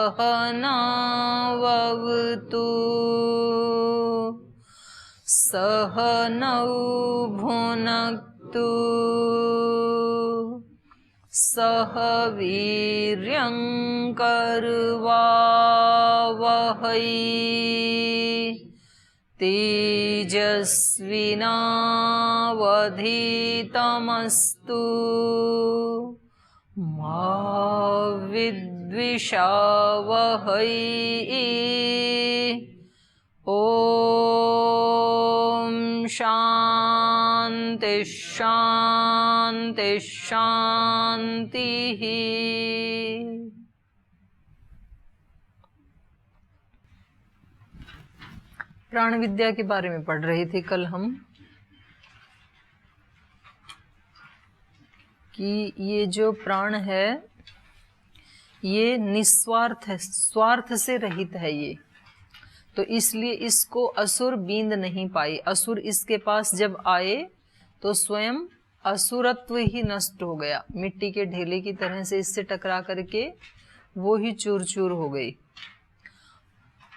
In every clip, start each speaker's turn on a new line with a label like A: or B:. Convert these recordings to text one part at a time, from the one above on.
A: सहनाववतु सहनौ भुनक्तु सह वीर्यं करवावहै तेजस्विनावधीतमस्तु मा विद्विषावहै। ॐ शान्ति शान्ति शान्तिः। प्राण विद्या के बारे में पढ़ रहे थे कल हम कि ये जो प्राण है ये निस्वार्थ है, स्वार्थ से रहित है ये, तो इसलिए इसको असुर बींद नहीं पाए। असुर इसके पास जब आए तो स्वयं असुरत्व ही नष्ट हो गया, मिट्टी के ढेले की तरह से इससे टकरा करके वो ही चूर चूर हो गई।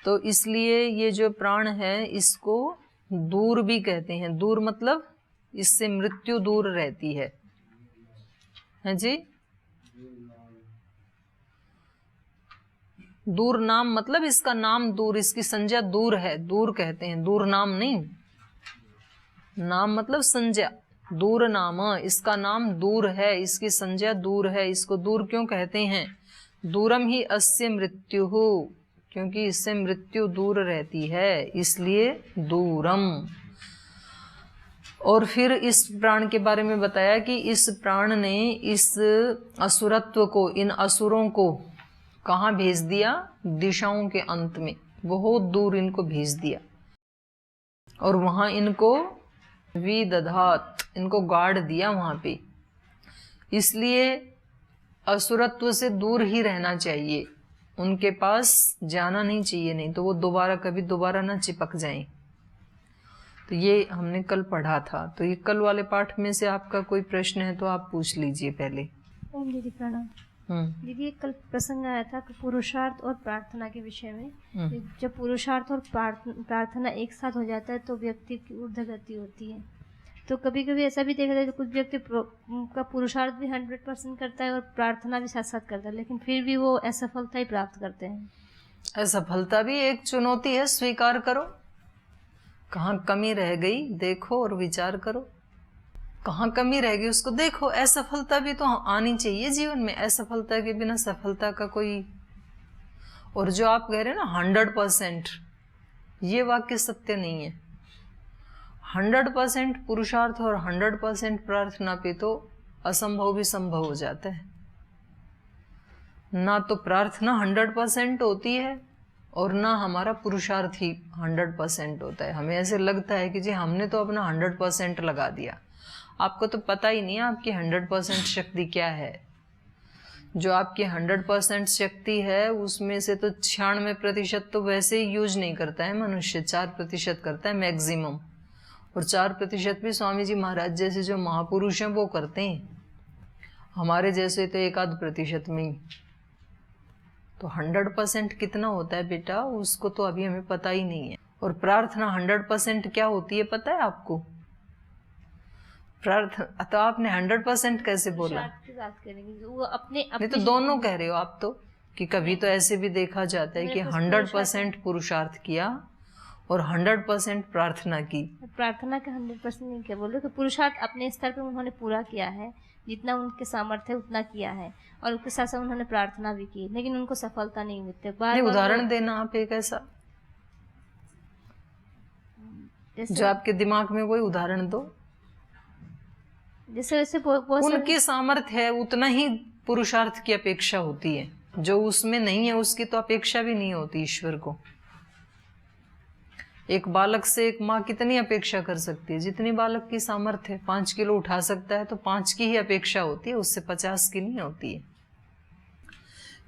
A: तो इसलिए ये जो प्राण है इसको दूर भी कहते हैं। दूर मतलब इससे मृत्यु दूर रहती है जी। दूर नाम मतलब इसका नाम दूर, इसकी संज्ञा दूर है, दूर कहते हैं, दूर नाम नहीं। नाम मतलब संज्ञा, दूर नाम, इसका नाम दूर है, इसकी संज्ञा दूर है। इसको दूर क्यों कहते हैं? दूरम ही अस्य मृत्यु, क्योंकि इससे मृत्यु दूर रहती है, इसलिए दूरम। और फिर इस प्राण के बारे में बताया कि इस प्राण ने इस असुरत्व को, इन असुरों को कहाँ भेज दिया? दिशाओं के अंत में, बहुत दूर इनको भेज दिया और वहां इनको विदधात, इनको गाड़ दिया वहां पे। इसलिए असुरत्व से दूर ही रहना चाहिए, उनके पास जाना नहीं चाहिए, नहीं तो वो दोबारा कभी दोबारा ना चिपक जाएं। तो ये हमने कल पढ़ा था। तो ये कल वाले पाठ में से आपका कोई प्रश्न है तो आप पूछ लीजिए पहले।
B: ओम दीदी प्रणाम। दीदी कल प्रसंग आया था कि पुरुषार्थ और प्रार्थना के विषय में। जब पुरुषार्थ और प्रार्थना एक साथ हो जाता है तो व्यक्ति की ऊर्ध्वगति होती है। तो कभी कभी ऐसा भी देखा जाए तो कुछ व्यक्ति का पुरुषार्थ भी 100% करता है और प्रार्थना भी साथ साथ करता है, लेकिन फिर भी वो असफलता ही प्राप्त करते हैं।
A: असफलता भी एक चुनौती है, स्वीकार करो। कहाँ कमी रह गई देखो और विचार करो, कहाँ कमी रह गई उसको देखो। असफलता भी तो आनी चाहिए जीवन में, असफलता के बिना सफलता का कोई। और जो आप कह रहे हो ना 100%, ये वाक्य सत्य नहीं है। 100% पुरुषार्थ और 100% प्रार्थना पे तो असंभव भी संभव हो जाता है। ना तो प्रार्थना 100% होती है और ना हमारा पुरुषार्थ ही 100% होता है। हमें ऐसे लगता है कि जी हमने तो अपना 100% लगा दिया। आपको तो पता ही नहीं है आपकी 100% शक्ति क्या है। जो आपकी 100% शक्ति है उसमें से तो 96% तो वैसे ही यूज नहीं करता है मनुष्य, 4% करता है मैक्सिमम। और 4% भी स्वामी जी महाराज जैसे जो महापुरुष हैं वो करते हैं, हमारे जैसे तो 1-8% में ही। तो 100% कितना होता है बेटा, उसको तो अभी हमें पता ही नहीं है। और प्रार्थना 100% क्या होती है पता है आपको? प्रार्थना तो आपने 100% कैसे बोला?
B: बात करेंगे वो अपने
A: नहीं तो दोनों कह रहे हो आप तो, कि कभी तो ऐसे भी देखा जाता है कि 100% पुरुषार्थ किया और 100% प्रार्थना की।
B: प्रार्थना का 100% नहीं क्या बोल रहे, तो पुरुषार्थ अपने स्तर पर उन्होंने पूरा किया है, जितना उनके सामर्थ्य उतना किया है, और उसके साथ साथ उन्होंने प्रार्थना भी की, लेकिन उनको सफलता नहीं मिलती।
A: उदाहरण देना आप एक ऐसा जो आपके दिमाग में, कोई उदाहरण दो।
B: जैसे वैसे
A: उनकी सामर्थ्य है उतना ही पुरुषार्थ की अपेक्षा होती है, जो उसमें नहीं है उसकी तो अपेक्षा भी नहीं होती ईश्वर को। एक बालक से एक माँ कितनी अपेक्षा कर सकती है? जितनी बालक की सामर्थ्य है, 5 किलो उठा सकता है तो 5 की ही अपेक्षा होती है, उससे 50 की नहीं होती है।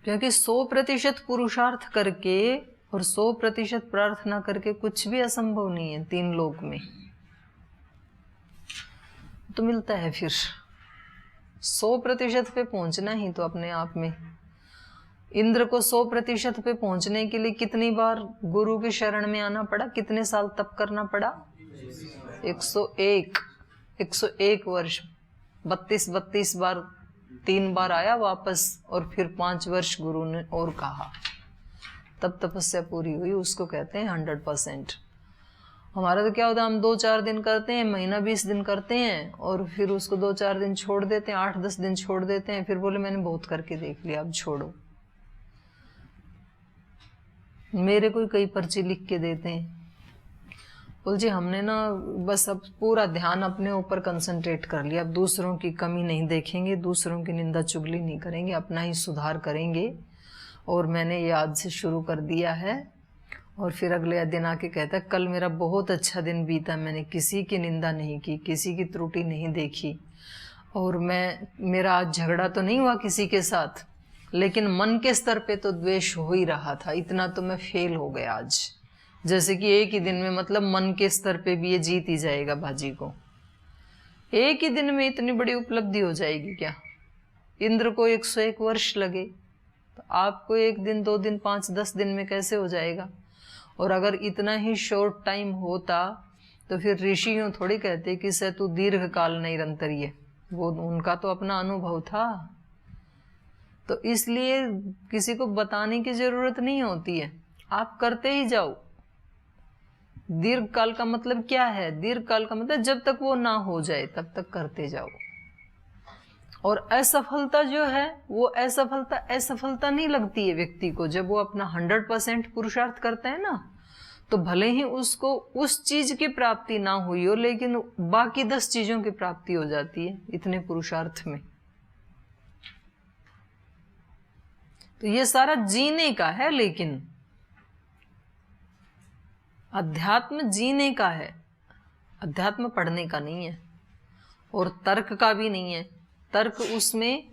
A: क्योंकि 100% पुरुषार्थ करके और 100% प्रार्थना करके कुछ भी असंभव नहीं है 3 लोक में। तो मिलता है फिर 100% पे पहुंचना ही तो अपने आप में। इंद्र को 100% पे पहुंचने के लिए कितनी बार गुरु की शरण में आना पड़ा, कितने साल तप करना पड़ा? 101 वर्ष, 32 बार, 3 बार आया वापस और फिर 5 वर्ष गुरु ने और कहा, तब तपस्या पूरी हुई। उसको कहते हैं 100%। हमारा तो क्या होता है, हम 2-4 दिन करते हैं, महीना 20 दिन करते हैं और फिर उसको 2-4 दिन छोड़ देते हैं, 8-10 दिन छोड़ देते हैं, फिर बोले मैंने बहुत करके देख लिया, अब छोड़ो। मेरे को कई पर्ची लिख के देते हैं, बोल जी हमने ना बस अब पूरा ध्यान अपने ऊपर कंसंट्रेट कर लिया, अब दूसरों की कमी नहीं देखेंगे, दूसरों की निंदा चुगली नहीं करेंगे, अपना ही सुधार करेंगे। और मैंने ये आज से शुरू कर दिया है। और फिर अगले दिन आके कहता है कल मेरा बहुत अच्छा दिन बीता, मैंने किसी की निंदा नहीं की, किसी की त्रुटि नहीं देखी, और मेरा आज झगड़ा तो नहीं हुआ किसी के साथ, लेकिन मन के स्तर पे तो द्वेष हो ही रहा था, इतना तो मैं फेल हो गया आज। जैसे कि एक ही दिन में मतलब मन के स्तर पे भी ये जीत ही जाएगा बाजी को। एक ही दिन में इतनी बड़ी उपलब्धि हो जाएगी क्या? इंद्र को 101 वर्ष लगे, तो आपको 1 दिन 2 दिन 5-10 दिन में कैसे हो जाएगा? और अगर इतना ही शॉर्ट टाइम होता तो फिर ऋषि यूं थोड़ी कहते कि से तू दीर्घ काल नैरंतर्य, वो उनका तो अपना अनुभव था। तो इसलिए किसी को बताने की जरूरत नहीं होती है, आप करते ही जाओ। दीर्घ काल का मतलब क्या है? दीर्घ काल का मतलब जब तक वो ना हो जाए तब तक करते जाओ। और असफलता जो है वो असफलता नहीं लगती है व्यक्ति को। जब वो अपना 100% पुरुषार्थ करता है ना, तो भले ही उसको उस चीज की प्राप्ति ना हुई हो, लेकिन बाकी 10 चीजों की प्राप्ति हो जाती है इतने पुरुषार्थ में। तो ये सारा जीने का है, लेकिन अध्यात्म जीने का है, अध्यात्म पढ़ने का नहीं है और तर्क का भी नहीं है। तर्क उसमें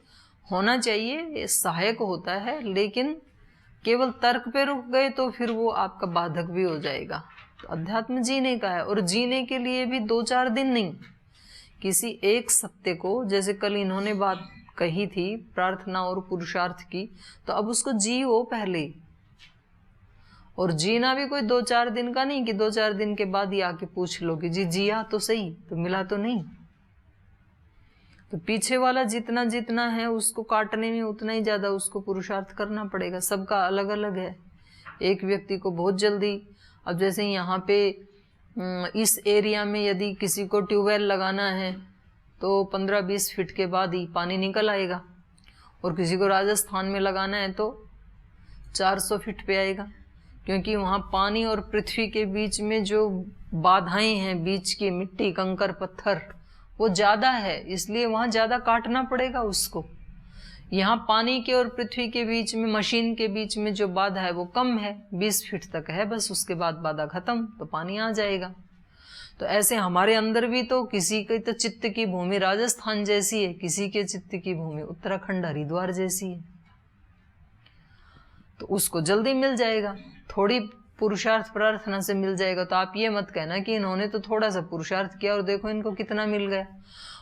A: होना चाहिए, सहायक होता है, लेकिन केवल तर्क पे रुक गए तो फिर वो आपका बाधक भी हो जाएगा। तो अध्यात्म जीने का है, और जीने के लिए भी 2-4 दिन नहीं, किसी एक सत्य को, जैसे कल इन्होंने बात कही थी प्रार्थना और पुरुषार्थ की, तो अब उसको जियो पहले। और जीना भी कोई 2-4 दिन का नहीं कि 2-4 दिन के बाद ही आके पूछ लो कि जी जिया तो सही, तो मिला तो नहीं। तो पीछे वाला जितना जितना है उसको काटने में उतना ही ज्यादा उसको पुरुषार्थ करना पड़ेगा। सबका अलग अलग है। एक व्यक्ति को बहुत जल्दी, अब जैसे यहाँ पे इस एरिया में यदि किसी को ट्यूबवेल लगाना है तो 15-20 फीट के बाद ही पानी निकल आएगा, और किसी को राजस्थान में लगाना है तो 400 फीट पे आएगा, क्योंकि वहाँ पानी और पृथ्वी के बीच में जो बाधाएं हैं, बीच की मिट्टी, कंकर, पत्थर, वो ज्यादा है, इसलिए वहां ज्यादा काटना पड़ेगा उसको। यहाँ पानी के और पृथ्वी के बीच में, मशीन के बीच में जो बाधा है वो कम है, 20 फीट तक है बस, उसके बाद बाधा खत्म, तो पानी आ जाएगा। तो ऐसे हमारे अंदर भी तो किसी के तो चित्त की भूमि राजस्थान जैसी है, किसी के चित्त की भूमि उत्तराखंड हरिद्वार जैसी है, तो उसको जल्दी मिल जाएगा, थोड़ी पुरुषार्थ प्रार्थना से मिल जाएगा। तो आप ये मत कहना कि इन्होंने तो थोड़ा सा पुरुषार्थ किया और देखो इनको कितना मिल गया,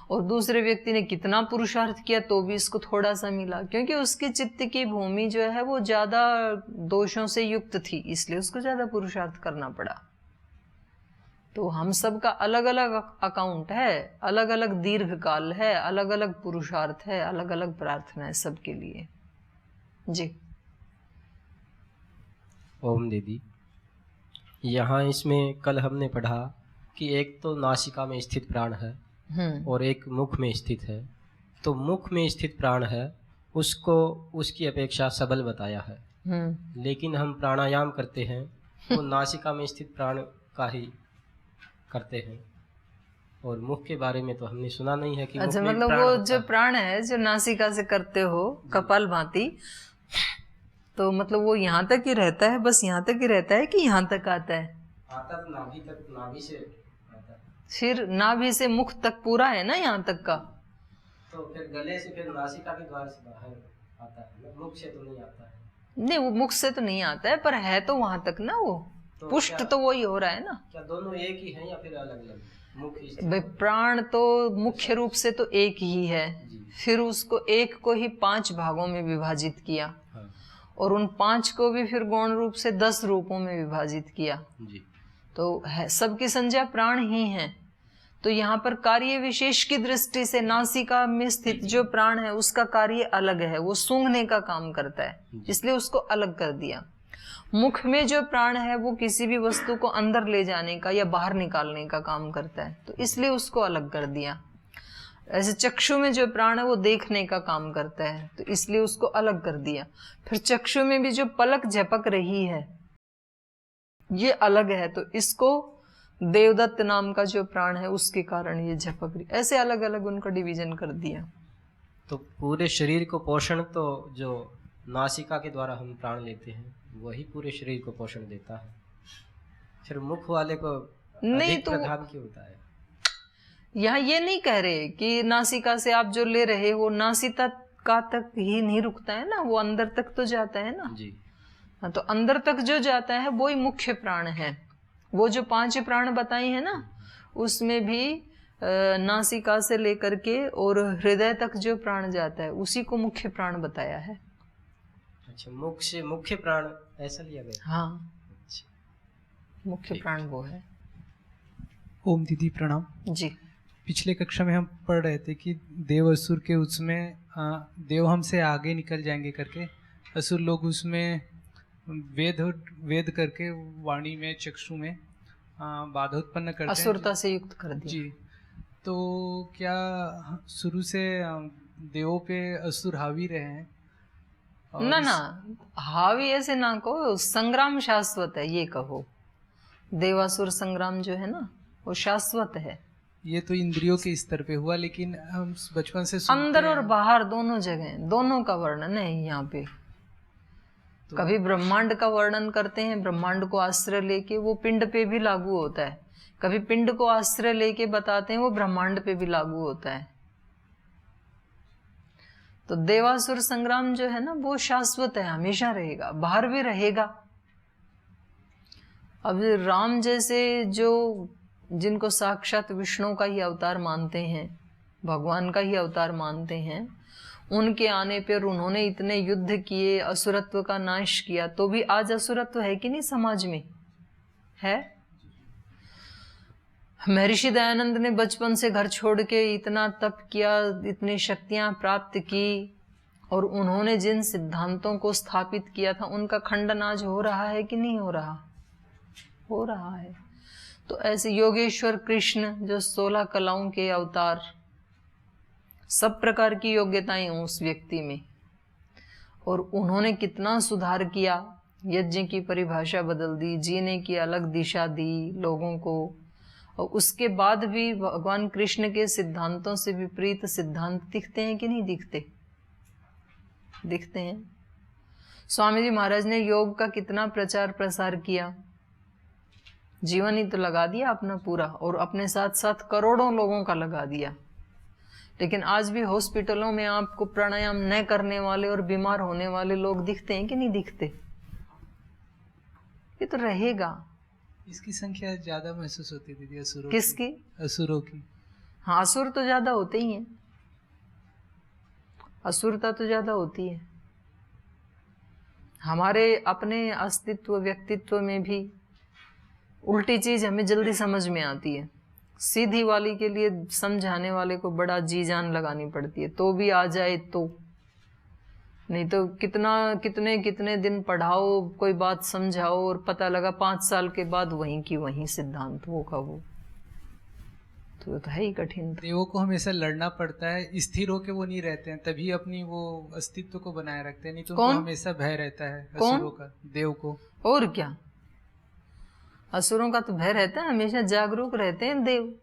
A: और दूसरे व्यक्ति ने कितना पुरुषार्थ किया तो भी इसको थोड़ा सा मिला, क्योंकि उसकी चित्त की भूमि जो है वो ज्यादा दोषों से युक्त थी, इसलिए उसको ज्यादा पुरुषार्थ करना पड़ा। तो हम सब का अलग अलग अकाउंट है, अलग अलग दीर्घ काल है, अलग अलग पुरुषार्थ है, अलग अलग प्रार्थना है सबके लिए। जी
C: ओम दीदी, यहाँ इसमें कल हमने पढ़ा कि एक तो नासिका में स्थित प्राण है और एक मुख में स्थित है। तो मुख में स्थित प्राण है उसको उसकी अपेक्षा सबल बताया है, लेकिन हम प्राणायाम करते हैं वो नासिका में स्थित प्राण का ही करते हैं, और मुख के बारे में तो हमने सुना नहीं है कि
A: अच्छा, मतलब वो जो प्राण है जो नासिका से करते हो कपाल भांति, तो मतलब वो यहाँ तक ही रहता है, बस यहाँ तक ही रहता है कि यहाँ तक आता है?
C: आता तो नाभि तक, नाभि से आता है।
A: फिर नाभि से मुख तक पूरा है ना यहाँ तक का,
C: तो फिर गले से फिर नासिका के द्वार से बाहर आता है, मुख से तो नहीं आता है।
A: नहीं, वो मुख से तो नहीं आता है, पर है तो वहां तक ना, वो तो पुष्ट तो वही हो रहा है ना।
C: क्या दोनों एक ही हैं या फिर अलग अलग? मुख
A: भाई प्राण तो मुख्य रूप से तो एक ही है, फिर उसको एक को ही 5 भागों में विभाजित किया, और उन 5 को भी फिर गौण रूप से 10 रूपों में विभाजित किया
C: जी।
A: तो है, सबकी संज्ञा प्राण ही है। तो यहाँ पर कार्य विशेष की दृष्टि से नासिका में स्थित जो प्राण है उसका कार्य अलग है, वो सूंघने का काम करता है, इसलिए उसको अलग कर दिया। मुख में जो प्राण है वो किसी भी वस्तु को अंदर ले जाने का या बाहर निकालने का काम करता है, तो इसलिए उसको अलग कर दिया। ऐसे चक्षु में जो प्राण है वो देखने का काम करता है, तो इसलिए उसको अलग कर दिया। फिर चक्षु में भी जो पलक झपक रही है ये अलग है, तो इसको देवदत्त नाम का जो प्राण है उसके कारण ये झपक रही, ऐसे अलग अलग उनका डिवीजन कर दिया।
C: तो पूरे शरीर को पोषण तो जो नासिका के द्वारा हम प्राण लेते हैं वही पूरे शरीर को पोषण देता है, फिर मुख वाले को
A: नहीं
C: अधिक
A: तो
C: प्रधान क्यों होता है?
A: यहाँ ये नहीं कह रहे कि नासिका से आप जो ले रहे हो नासिका का तक ही नहीं रुकता है ना, वो अंदर तक तो जाता है ना
C: जी।
A: हाँ, तो अंदर तक जो जाता है वो ही मुख्य प्राण है। वो जो 5 प्राण बताए हैं ना उसमें भी नासिका से लेकर के और हृदय तक जो प्राण जाता है उसी को मुख्य प्राण बताया है।
C: अच्छा, मुख से मुख्य प्राण ऐसा लिया गया?
A: हाँ,
C: अच्छा,
A: मुख्य प्राण वो है।
D: ओम दीदी प्रणाम
A: जी।
D: पिछले कक्षा में हम पढ़ रहे थे कि देव असुर के उसमें देव हमसे आगे निकल जाएंगे करके, असुर लोग उसमें वेद करके वाणी में चक्षु में बाधा उत्पन्न करते हैं,
A: असुरता से युक्त कर दिया
D: जी। तो क्या शुरू से देवों पे असुर हावी रहे हैं?
A: ना ना, हावी ऐसे ना कहो, संग्राम शाश्वत है ये कहो। देवासुर संग्राम जो है ना वो शाश्वत है।
D: ये तो इंद्रियों के स्तर पे हुआ, लेकिन हम बचपन से
A: अंदर और बाहर दोनों जगह दोनों का वर्णन है यहाँ पे। तो कभी ब्रह्मांड का वर्णन करते हैं, ब्रह्मांड को आश्रय लेके, वो पिंड पे भी लागू होता है। कभी पिंड को आश्रय लेके बताते हैं, वो ब्रह्मांड पे भी लागू होता है। तो देवासुर संग्राम जो है ना वो शाश्वत है, हमेशा रहेगा, बाहर भी रहेगा। अब राम जैसे जो जिनको साक्षात विष्णु का ही अवतार मानते हैं, भगवान का ही अवतार मानते हैं, उनके आने पर उन्होंने इतने युद्ध किए, असुरत्व का नाश किया, तो भी आज असुरत्व है कि नहीं समाज में? है। महर्षि दयानंद ने बचपन से घर छोड़ के इतना तप किया, इतनी शक्तियां प्राप्त की, और उन्होंने जिन सिद्धांतों को स्थापित किया था उनका खंडन आज हो रहा है कि नहीं हो रहा? हो रहा है। तो ऐसे योगेश्वर कृष्ण जो 16 कलाओं के अवतार, सब प्रकार की योग्यताएं उस व्यक्ति में, और उन्होंने कितना सुधार किया, यज्ञ की परिभाषा बदल दी, जीने की अलग दिशा दी लोगों को, और उसके बाद भी भगवान कृष्ण के सिद्धांतों से विपरीत सिद्धांत दिखते हैं कि नहीं दिखते? दिखते हैं। स्वामी जी महाराज ने योग का कितना प्रचार प्रसार किया, जीवन ही तो लगा दिया अपना पूरा, और अपने साथ साथ करोड़ों लोगों का लगा दिया। लेकिन आज भी हॉस्पिटलों में आपको प्राणायाम न करने वाले और बीमार होने वाले लोग दिखते हैं कि नहीं दिखते? ये तो रहेगा।
D: इसकी संख्या ज्यादा महसूस होती है दीदी असुरों
A: किसकी?
D: असुरों की।
A: हाँ, असुर तो ज्यादा होते ही हैं, असुरता तो ज्यादा होती है। हमारे अपने अस्तित्व व्यक्तित्व में भी उल्टी चीज हमें जल्दी समझ में आती है, सीधी वाली के लिए समझाने वाले को बड़ा जी जान लगानी पड़ती है, तो भी आ जाए तो, नहीं तो कितने दिन पढ़ाओ, कोई बात समझाओ, और पता लगा 5 साल के बाद वहीं की वहीं सिद्धांत वो का वो, तो है ही कठिन।
D: देवों को हमेशा लड़ना पड़ता है, स्थिर होके वो नहीं रहते हैं, तभी अपनी वो अस्तित्व को बनाए रखते हैं, नहीं तो उनको हमेशा भय रहता है असुरों का, देव को।
A: और क्या, असुरों का तो भय रहता है, हमेशा जागरूक रहते हैं देव।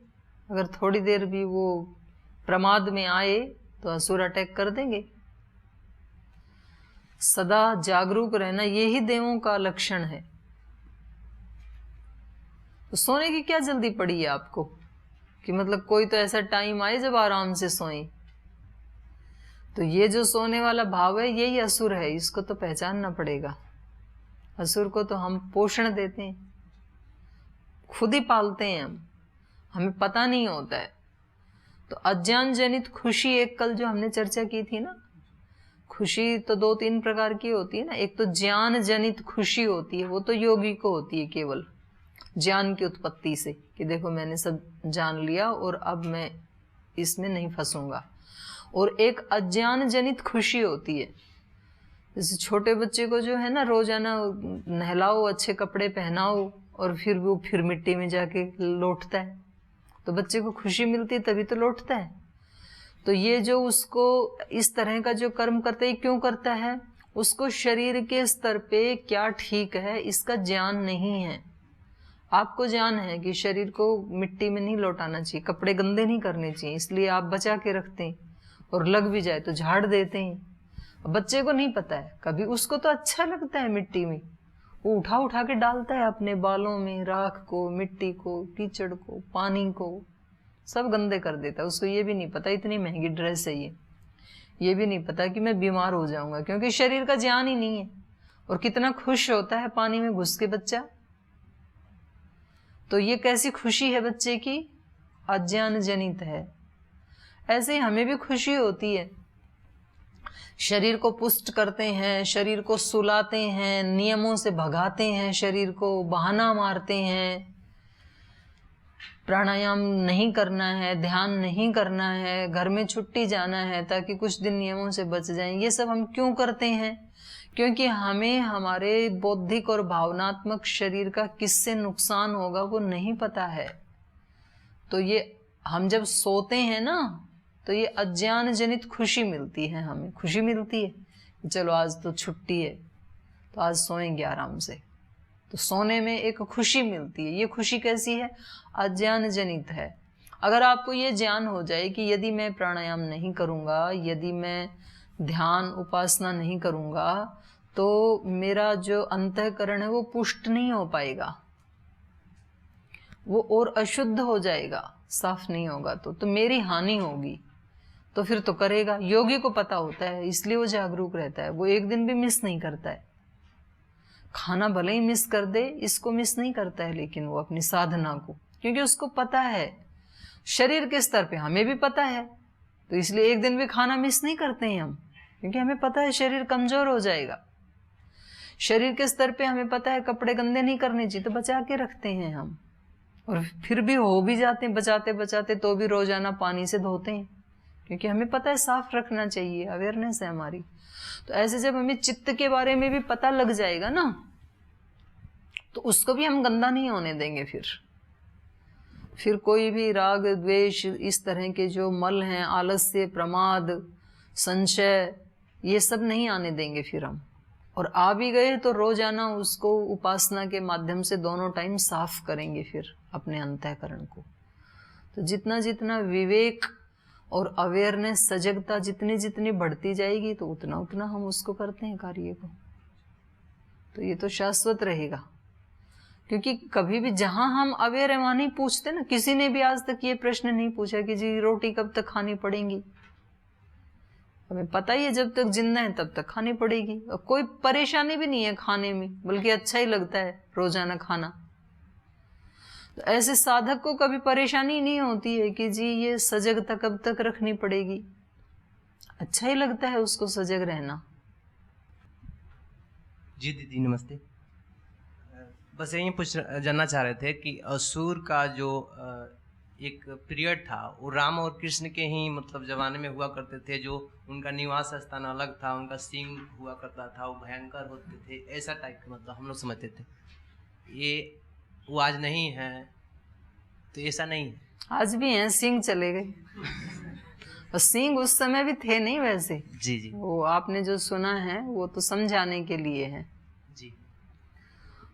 A: अगर थोड़ी देर भी वो प्रमाद में आए तो असुर अटैक कर देंगे। सदा जागरूक रहना यही देवों का लक्षण है। तो सोने की क्या जल्दी पड़ी है आपको कि मतलब कोई तो ऐसा टाइम आए जब आराम से सोएं? तो ये जो सोने वाला भाव है यही असुर है, इसको तो पहचानना पड़ेगा। असुर को तो हम पोषण देते हैं, खुद ही पालते हैं हमें पता नहीं होता है। तो अज्ञान जनित खुशी, एक कल जो हमने चर्चा की थी ना, खुशी तो 2-3 प्रकार की होती है ना। एक तो ज्ञान जनित खुशी होती है, वो तो योगी को होती है केवल ज्ञान की उत्पत्ति से, कि देखो मैंने सब जान लिया और अब मैं इसमें नहीं फंसूंगा। और एक अज्ञान जनित खुशी होती है, जैसे छोटे बच्चे को जो है ना रोजाना नहलाओ, अच्छे कपड़े पहनाओ और फिर वो फिर मिट्टी में जाके लौटता है, तो बच्चे को खुशी मिलती है तभी तो लौटता है। तो ये जो उसको इस तरह का जो कर्म करता है, क्यों करता है? उसको शरीर के स्तर पे क्या ठीक है इसका ज्ञान नहीं है। आपको ज्ञान है कि शरीर को मिट्टी में नहीं लौटाना चाहिए, कपड़े गंदे नहीं करने चाहिए, इसलिए आप बचा के रखते हैं, और लग भी जाए तो झाड़ देते हैं। बच्चे को नहीं पता है, कभी उसको तो अच्छा लगता है मिट्टी में, वो उठा उठा के डालता है अपने बालों में, राख को, मिट्टी को, कीचड़ को, पानी को, सब गंदे कर देता है। उसको ये भी नहीं पता इतनी महंगी ड्रेस है ये भी नहीं पता कि मैं बीमार हो जाऊंगा, क्योंकि शरीर का ज्ञान ही नहीं है। और कितना खुश होता है पानी में घुस के बच्चा। तो ये कैसी खुशी है बच्चे की? अज्ञान जनित है। ऐसे ही हमें भी खुशी होती है, शरीर को पुष्ट करते हैं, शरीर को सुलाते हैं, नियमों से भगाते हैं, शरीर को बहाना मारते हैं, प्राणायाम नहीं करना है, ध्यान नहीं करना है, घर में छुट्टी जाना है ताकि कुछ दिन नियमों से बच जाएं। ये सब हम क्यों करते हैं? क्योंकि हमें हमारे बौद्धिक और भावनात्मक शरीर का किससे नुकसान होगा वो नहीं पता है। तो ये हम जब सोते हैं ना, तो ये अज्ञान जनित खुशी मिलती है, हमें खुशी मिलती है चलो आज तो छुट्टी है तो आज सोएंगे आराम से, तो सोने में एक खुशी मिलती है। ये खुशी कैसी है? अज्ञान जनित है। अगर आपको ये ज्ञान हो जाए कि यदि मैं प्राणायाम नहीं करूँगा, यदि मैं ध्यान उपासना नहीं करूँगा, तो मेरा जो अंतःकरण है वो पुष्ट नहीं हो पाएगा, वो और अशुद्ध हो जाएगा, साफ नहीं होगा तो मेरी हानि होगी। तो फिर तो करेगा। योगी को पता होता है, इसलिए वो जागरूक रहता है, वो एक दिन भी मिस नहीं करता है। खाना भले ही मिस कर दे, इसको मिस नहीं करता है, लेकिन वो अपनी साधना को, क्योंकि उसको पता है, शरीर के स्तर पे हमें भी पता है, तो इसलिए एक दिन भी खाना मिस नहीं करते हैं हम, क्योंकि हमें पता है शरीर कमजोर हो जाएगा। शरीर के स्तर पे हमें पता है कपड़े गंदे नहीं करने चाहिए, तो बचा के रखते हैं हम, और फिर भी हो भी जाते हैं बचाते बचाते, तो भी रोजाना पानी से धोते हैं, क्योंकि हमें पता है साफ रखना चाहिए, अवेयरनेस है हमारी। तो ऐसे जब हमें चित्त के बारे में भी पता लग जाएगा ना, तो उसको भी हम गंदा नहीं होने देंगे। फिर कोई भी राग द्वेष, इस तरह के जो मल हैं, आलस्य, प्रमाद, संशय, ये सब नहीं आने देंगे फिर हम। और आ भी गए तो रोजाना उसको उपासना के माध्यम से दोनों टाइम साफ करेंगे फिर अपने अंतःकरण को। तो जितना जितना विवेक और अवेयरनेस, सजगता जितनी जितनी बढ़ती जाएगी, तो उतना उतना हम उसको करते हैं कार्य को। तो ये तो शाश्वत रहेगा, क्योंकि कभी भी जहां हम अवेयर है वहां नहीं पूछते ना। किसी ने भी आज तक ये प्रश्न नहीं पूछा कि जी रोटी कब तक खानी पड़ेगी। हमें पता ही है जब तक जिंदा है तब तक खानी पड़ेगी, और कोई परेशानी भी नहीं है खाने में, बल्कि अच्छा ही लगता है रोजाना खाना। तो ऐसे साधक को कभी परेशानी नहीं होती है कि जी ये सजगता कब तक रखनी पड़ेगी, अच्छा ही लगता है उसको सजग रहना।
E: जी दीदी नमस्ते। बस यही जानना चाह रहे थे कि असुर का जो एक पीरियड था वो राम और कृष्ण के ही मतलब जमाने में हुआ करते थे, जो उनका निवास स्थान अलग था, उनका सींग हुआ करता था, वो भयंकर होते थे, ऐसा टाइप का मतलब हम लोग समझते थे। ये वो आज नहीं है, तो ऐसा नहीं है? आज
A: भी हैं, सींग चले गए। और सींग उस समय भी थे नहीं वैसे।
E: जी जी,
A: वो आपने जो सुना है वो तो समझाने के लिए है
E: जी।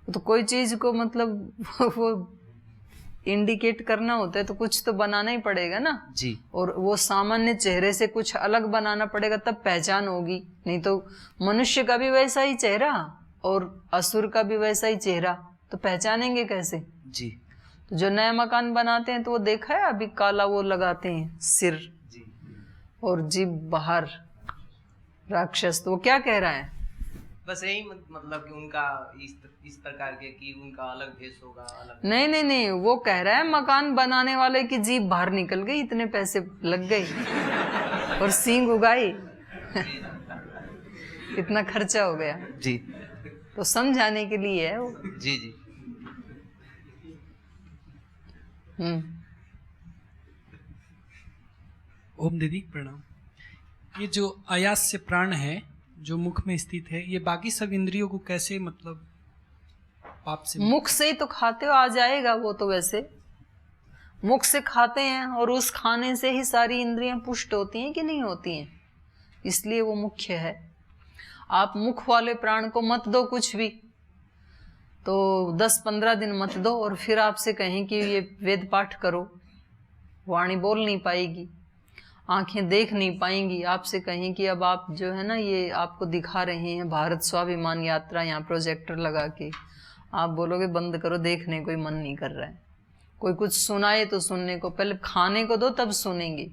A: तो कोई चीज को मतलब वो इंडिकेट करना होता है तो कुछ तो बनाना ही पड़ेगा ना
E: जी।
A: और वो सामान्य चेहरे से कुछ अलग बनाना पड़ेगा, तब पहचान होगी। नहीं तो मनुष्य का भी वैसा ही चेहरा और असुर का भी वैसा ही चेहरा, तो पहचानेंगे कैसे?
E: जी।
A: तो जो नया मकान बनाते हैं तो वो देखा है, अभी काला वो लगाते हैं सिर
E: जी।
A: और जीभ बाहर, राक्षस। तो वो क्या कह रहा है?
E: बस यही मतलब कि उनका इस प्रकार के कि उनका अलग भेष होगा, अलग।
A: नहीं नहीं नहीं, वो कह रहा है मकान बनाने वाले की जीभ बाहर निकल गई, इतने पैसे लग गए और सींग उगाई। कितना खर्चा हो गया।
E: जी
A: तो समझाने के लिए है वो।
E: जी जी।
F: ओम दीदी प्रणाम। ये जो आयास्य प्राण है जो मुख में स्थित है, ये बाकी सब इंद्रियों को कैसे मतलब पाप से?
A: मुख से ही तो खाते हो, आ जाएगा वो तो। वैसे मुख से खाते हैं और उस खाने से ही सारी इंद्रियां पुष्ट होती हैं कि नहीं होती हैं, इसलिए वो मुख्य है। आप मुख वाले प्राण को मत दो कुछ भी, तो 10-15 दिन मत दो और फिर आपसे कहें कि ये वेद पाठ करो, वाणी बोल नहीं पाएगी, आंखें देख नहीं पाएंगी। आपसे कहें कि अब आप जो है ना, ये आपको दिखा रहे हैं भारत स्वाभिमान यात्रा, यहाँ प्रोजेक्टर लगा के, आप बोलोगे बंद करो, देखने कोई मन नहीं कर रहा है। कोई कुछ सुनाए तो सुनने को, पहले खाने को दो तब सुनेंगे।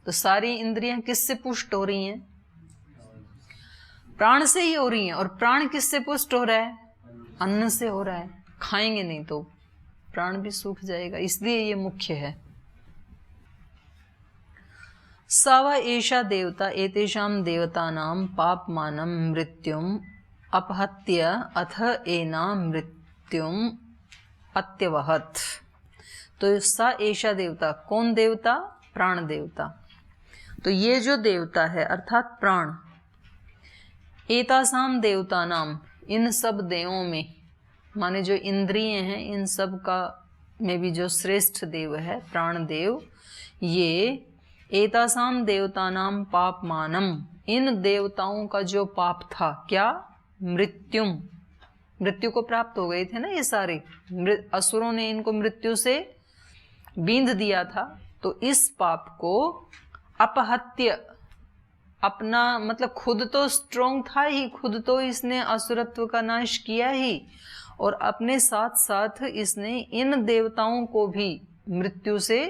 A: तो सारी इंद्रियां किससे पुष्ट हो रही हैं? प्राण से ही हो रही हैं। और प्राण किससे पुष्ट हो रहा है? अन्न से हो रहा है। खाएंगे नहीं तो प्राण भी सूख जाएगा, इसलिए ये मुख्य है। सावा एषा देवता एतेषां देवतानां पापमानं मृत्युम अपहत्य अथ एना मृत्युम अत्यवहत। तो सा एषा देवता, कौन देवता? प्राण देवता। तो ये जो देवता है अर्थात प्राण, एतासाम देवता नाम, इन सब देवों में, माने जो इंद्रिय हैं इन सब का में भी जो श्रेष्ठ देव है प्राण देव, ये एतासाम देवता नाम पाप मानम, इन देवताओं का जो पाप था, क्या? मृत्युम, मृत्यु को प्राप्त हो गए थे ना ये सारे। असुरों ने इनको मृत्यु से बींध दिया था, तो इस पाप को अपहत्य, अपना मतलब खुद तो स्ट्रोंग था ही, खुद तो इसने असुरत्व का नाश किया ही, और अपने साथ साथ इसने इन देवताओं को भी मृत्यु से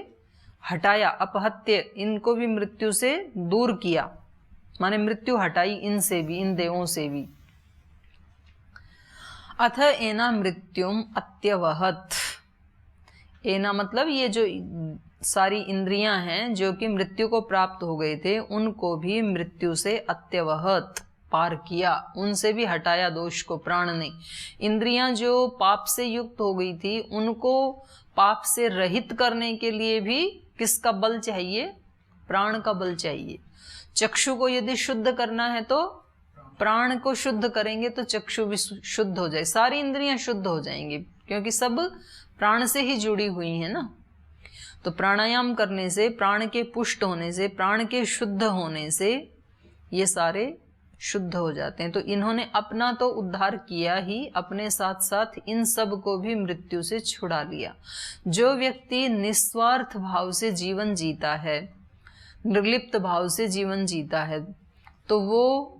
A: हटाया। अपहत्य, इनको भी मृत्यु से दूर किया, माने मृत्यु हटाई इनसे भी, इन देवों से भी। अथ एना मृत्युम अत्यवहत, एना मतलब ये जो सारी इंद्रियां हैं जो कि मृत्यु को प्राप्त हो गए थे, उनको भी मृत्यु से अत्यवहत, पार किया, उनसे भी हटाया दोष को प्राण ने। इंद्रियां जो पाप से युक्त हो गई थी, उनको पाप से रहित करने के लिए भी किसका बल चाहिए? प्राण का बल चाहिए। चक्षु को यदि शुद्ध करना है तो प्राण को शुद्ध करेंगे तो चक्षु भी शुद्ध हो जाए, सारी इंद्रियां शुद्ध हो जाएंगी, क्योंकि सब प्राण से ही जुड़ी हुई है ना। तो प्राणायाम करने से, प्राण के पुष्ट होने से, प्राण के शुद्ध होने से ये सारे शुद्ध हो जाते हैं। तो इन्होंने अपना तो उद्धार किया ही, अपने साथ साथ इन सब को भी मृत्यु से छुड़ा लिया। जो व्यक्ति निस्वार्थ भाव से जीवन जीता है, निर्लिप्त भाव से जीवन जीता है, तो वो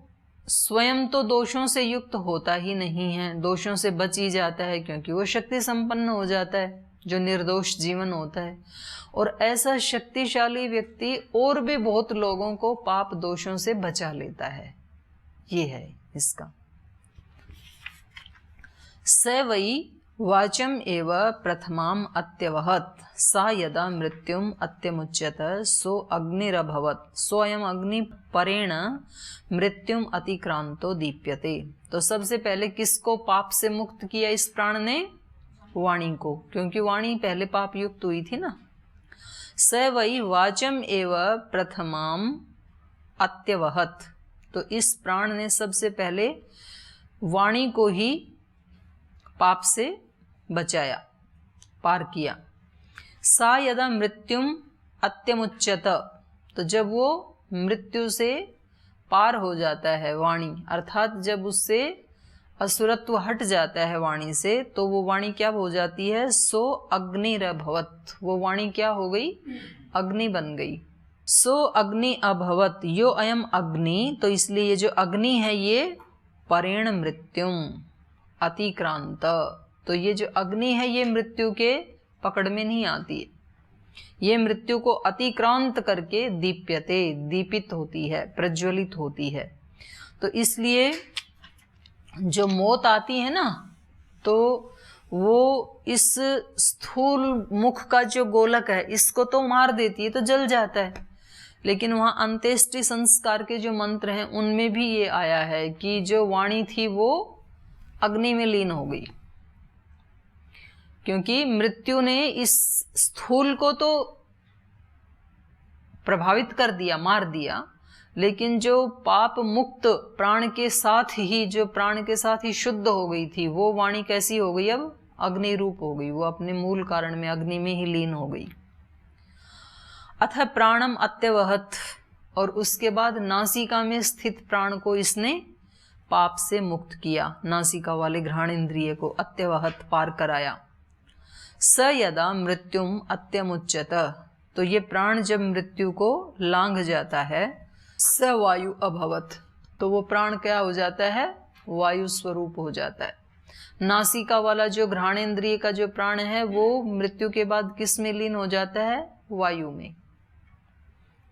A: स्वयं तो दोषों से युक्त होता ही नहीं है, दोषों से बच ही जाता है, क्योंकि वो शक्ति संपन्न हो जाता है, जो निर्दोष जीवन होता है। और ऐसा शक्तिशाली व्यक्ति और भी बहुत लोगों को पाप दोषों से बचा लेता है। ये है इसका। स वै वाचम एव प्रथमाम अत्यवहत, सा यदा मृत्युम अत्यमुच्यत सो अग्निरभवत, सोऽयं अग्नि परेण मृत्युम अतिक्रांतो दीप्यते। तो सबसे पहले किसको पाप से मुक्त किया इस प्राण ने? वाणी को, क्योंकि वाणी पहले पाप युक्त हुई थी ना। स वै वाचम एव प्रथमाम अत्यवहत, तो इस प्राण ने सबसे पहले वाणी को ही पाप से बचाया, पार किया। सा यदा मृत्युम अत्यमुच्यत, तो जब वो मृत्यु से पार हो जाता है वाणी, अर्थात जब उससे असुरत्व हट जाता है वाणी से, तो वो वाणी क्या हो जाती है? सो अग्निरभवत, वो वाणी क्या हो गई? अग्नि बन गई। सो अग्नि अभवत, यो अयम अग्नि, तो इसलिए ये जो अग्नि है ये परेण मृत्युम अतिक्रांत, तो ये जो अग्नि है ये मृत्यु के पकड़ में नहीं आती है, ये मृत्यु को अतिक्रांत करके दीप्यते, दीपित होती है, प्रज्वलित होती है। तो इसलिए जो मौत आती है ना, तो वो इस स्थूल मुख का जो गोलक है इसको तो मार देती है, तो जल जाता है, लेकिन वहाँ अंत्येष्टि संस्कार के जो मंत्र हैं उनमें भी ये आया है कि जो वाणी थी वो अग्नि में लीन हो गई, क्योंकि मृत्यु ने इस स्थूल को तो प्रभावित कर दिया, मार दिया, लेकिन जो पाप मुक्त प्राण के साथ ही, जो प्राण के साथ ही शुद्ध हो गई थी, वो वाणी कैसी हो गई, अब अग्नि रूप हो गई, वो अपने मूल कारण में अग्नि में ही लीन हो गई। अथ प्राणम अत्यवहत, और उसके बाद नासिका में स्थित प्राण को इसने पाप से मुक्त किया, नासिका वाले घ्राण इंद्रिय को अत्यवहत पार कराया। स यदा मृत्युम अत्यमुच्यत, तो ये प्राण जब मृत्यु को लांघ जाता है, स वायु अभवत, तो वो प्राण क्या हो जाता है, वायु स्वरूप हो जाता है। नासिका वाला जो घ्राणेन्द्रिय का जो प्राण है वो मृत्यु के बाद किस में लीन हो जाता है, वायु में।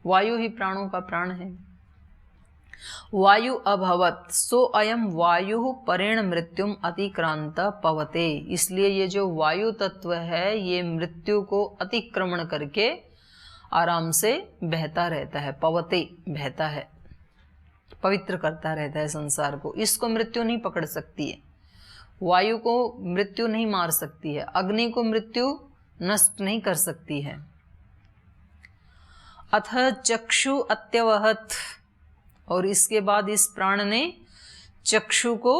A: वायु ही प्राणों का प्राण है। वायु अभवत सो अयम वायु परेण मृत्युम अतिक्रांत पवते, इसलिए ये जो वायु तत्व है ये मृत्यु को अतिक्रमण करके आराम से बहता रहता है। पवते बहता है, पवित्र करता रहता है संसार को। इसको मृत्यु नहीं पकड़ सकती है, वायु को मृत्यु नहीं मार सकती है, अग्नि को मृत्यु नष्ट नहीं कर सकती है। अथ चक्षु अत्यवहत, और इसके बाद इस प्राण ने चक्षु को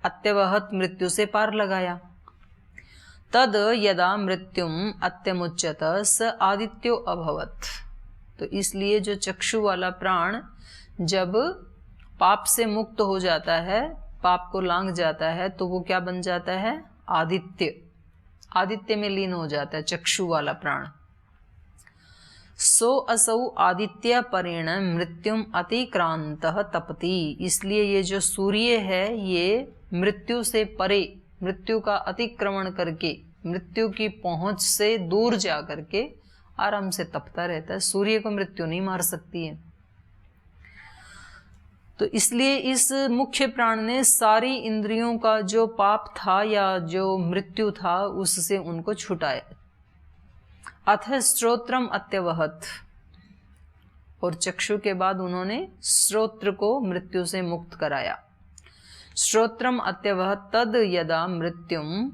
A: अत्यवहत मृत्यु से पार लगाया। तद यदा मृत्युम अत्यमुच्यत स आदित्यो अभवत, तो इसलिए जो चक्षु वाला प्राण जब पाप से मुक्त हो जाता है, पाप को लांघ जाता है, तो वो क्या बन जाता है, आदित्य। आदित्य में लीन हो जाता है चक्षु वाला प्राण। सो असौ आदित्य परेण मृत्युम अतिक्रांतः तपति, इसलिए ये जो सूर्य है ये मृत्यु से परे, मृत्यु का अतिक्रमण करके, मृत्यु की पहुंच से दूर जा करके आराम से तपता रहता है। सूर्य को मृत्यु नहीं मार सकती है। तो इसलिए इस मुख्य प्राण ने सारी इंद्रियों का जो पाप था या जो मृत्यु था उससे उनको छुटाया। अथ श्रोत्रम अत्यवहत, और चक्षु के बाद उन्होंने श्रोत्र को मृत्यु से मुक्त कराया। श्रोत्रम अत्यवहत तद यदा मृत्युम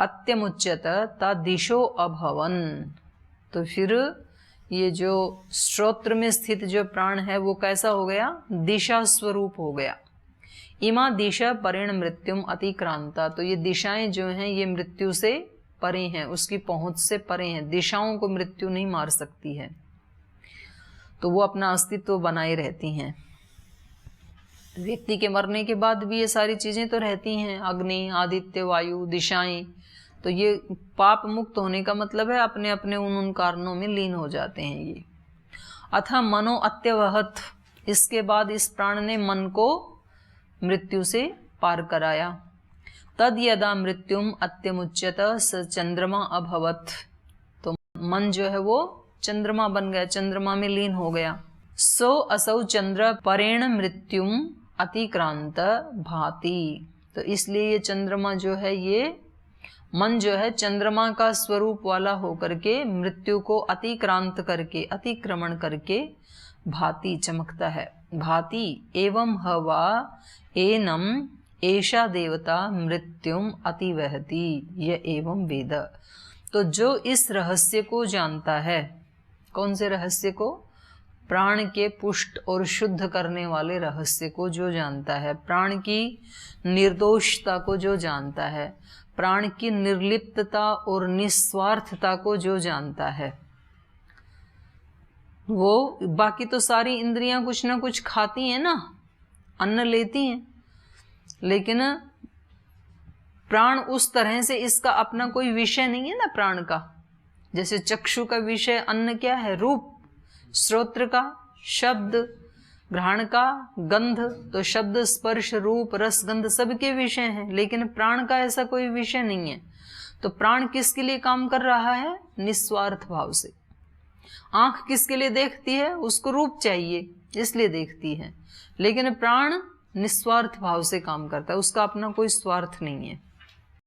A: अत्यमुच्यत तदिशो अभवन, तो फिर ये जो श्रोत्र में स्थित जो प्राण है वो कैसा हो गया, दिशा स्वरूप हो गया। इमा दिशा परेण मृत्युम अतिक्रांता, तो ये दिशाएं जो हैं ये मृत्यु से परे हैं, उसकी पहुंच से परे हैं। दिशाओं को मृत्यु नहीं मार सकती है, तो वो अपना अस्तित्व बनाए रहती हैं। व्यक्ति के मरने के बाद भी ये सारी चीजें तो रहती हैं, अग्नि, आदित्य, वायु, दिशाएं, तो ये पाप मुक्त होने का मतलब है अपने अपने उन कारणों में लीन हो जाते हैं ये। अथा मनो अत्यवहत, इसके बाद इस प्राण ने मन को मृत्यु से पार कराया। तद यदा मृत्युम अत्यमुच्यत स चंद्रमा अभवत, तो मन जो है वो चंद्रमा बन गया, चंद्रमा में लीन हो गया। सो असौ चंद्र परेण मृत्युम अतिक्रांत भाति, तो इसलिए ये चंद्रमा जो है, ये मन जो है चंद्रमा का स्वरूप वाला होकर के मृत्यु को अतिक्रांत करके, अतिक्रमण करके भाति, चमकता है। भाति एवं हवा एनम एषा देवता मृत्युम अतिवहति यह एवं वेद, तो जो इस रहस्य को जानता है, कौन से रहस्य को, प्राण के पुष्ट और शुद्ध करने वाले रहस्य को जो जानता है, प्राण की निर्दोषता को जो जानता है, प्राण की निर्लिप्तता और निस्वार्थता को जो जानता है, वो, बाकी तो सारी इंद्रियां कुछ ना कुछ खाती हैं ना, अन्न लेती हैं, लेकिन प्राण उस तरह से, इसका अपना कोई विषय नहीं है ना प्राण का। जैसे चक्षु का विषय अन्न क्या है, रूप, श्रोत्र का शब्द, घ्राण का गंध, तो शब्द, स्पर्श, रूप, रस, गंध सबके विषय हैं, लेकिन प्राण का ऐसा कोई विषय नहीं है। तो प्राण किसके लिए काम कर रहा है, निस्वार्थ भाव से। आंख किसके लिए देखती है, उसको रूप चाहिए इसलिए देखती है, लेकिन प्राण निस्वार्थ भाव से काम करता है, उसका अपना कोई स्वार्थ नहीं है।